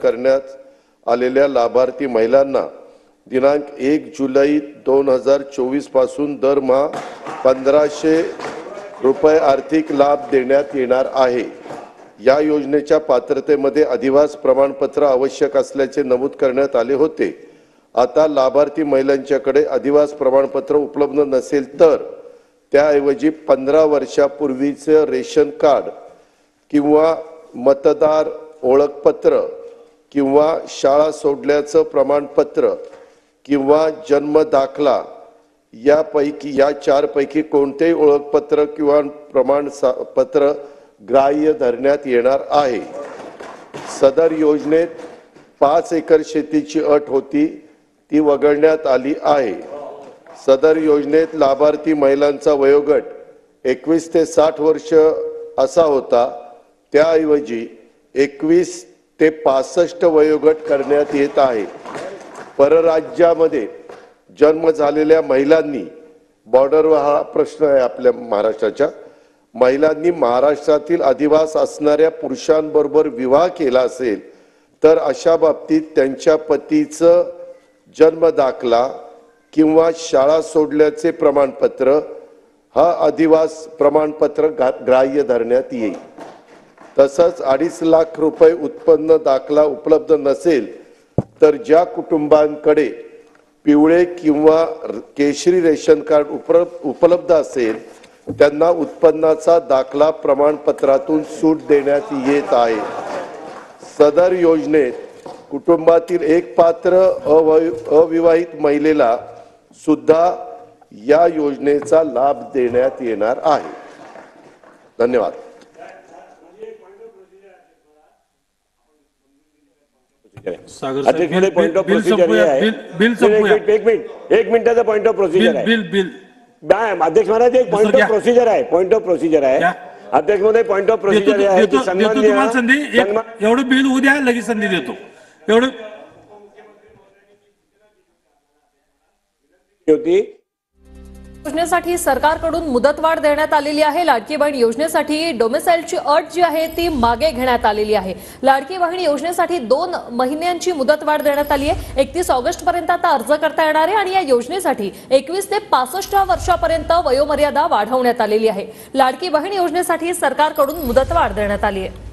करण्यात आलेल्या लाभार्थी महिलांना दिनांक 1 जुलै 2024 पासून दरमहा 1500 रुपये आर्थिक लाभ देण्यात येणार आहे। या योजनेच्या पात्रतेमध्ये अधिवास प्रमाणपत्र आवश्यक असल्याचे नमूद करण्यात आले होते। आता लाभार्थी महिलांच्याकडे अधिवास प्रमाणपत्र उपलब्ध नसेल तर त्याऐवजी 15 वर्षापूर्वीचे रेशन कार्ड किंवा मतदार ओळखपत्र किंवा शाळा सोडल्याचं प्रमाणपत्र किंवा जन्म दाखला या चारपैकी कोणतेही ओळखपत्र किंवा प्रमाणपत्र ग्राह्य धरण्यात येणार आहे। सदर योजनेत 5 एकर शेतीची अट होती ती वगळण्यात आली आहे। सदर योजनेत लाभार्थी महिलांचा वयोगट 21 ते 60 वर्ष असा होता, त्याऐवजी 21 ते 65 वयोगट करण्यात येत आहे। परराज्यामध्ये जन्म झालेल्या महिलांनी बॉर्डरवर हा प्रश्न आहे आपल्या महाराष्ट्राच्या महिलांनी महाराष्ट्रातील अधिवास असणाऱ्या पुरुषांबरोबर विवाह केला असेल तर अशा बाबतीत त्यांच्या पतीचं जन्म दाखला किंवा शाळा सोडल्याचे प्रमाणपत्र हा अधिवास प्रमाणपत्र ग्राह्य धरण्यात येईल। तसंच 2.5 लाख रुपये उत्पन्न दाखला उपलब्ध नसेल तर ज्या कुटुंबांकडे पिवळे किंवा केशरी रेशन कार्ड उपलब्ध असेल त्यांना उत्पन्नाचा दाखला प्रमाणपत्रातून सूट देण्यात येत आहे। सदर योजनेत कुटुंबातील एक पात्र अविवाहित महिलेला सुद्धा या योजनेचा लाभ देण्यात येणार आहे। धन्यवाद। अध्यक्ष पॉइंट ऑफ प्रोसिजर आहे। एक मिनिटाचा पॉइंट ऑफ प्रोसिजर आहे। अध्यक्ष महाराज एक पॉइंट ऑफ प्रोसिजर आहे। पॉइंट ऑफ प्रोसिजर आहे अध्यक्ष महोदय। पॉइंट ऑफ प्रोसिजर आहे की सन्माननीय एवढं बिल उद्या लगेच संधी देतो एवढं होती। योजनेसाठी सरकारकडून मुदतवाढ देण्यात आलेली आहे। लाडकी बहीण योजनेसाठी डोमिसाइलची अट जी आहे ती मागे घेण्यात आलेली आहे। लाडकी बहीण योजनेसाठी 2 महिन्यांची मुदतवाढ देण्यात आली आहे। 31 ऑगस्ट पर्यंत आता अर्ज करता येणार आहे आणि या योजनेसाठी 21 ते 65 वर्षापर्यंत वयोमर्यादा वाढवण्यात आलेली आहे। लाडकी बहीण योजनेसाठी सरकारकडून मुदतवाढ देण्यात आली आहे।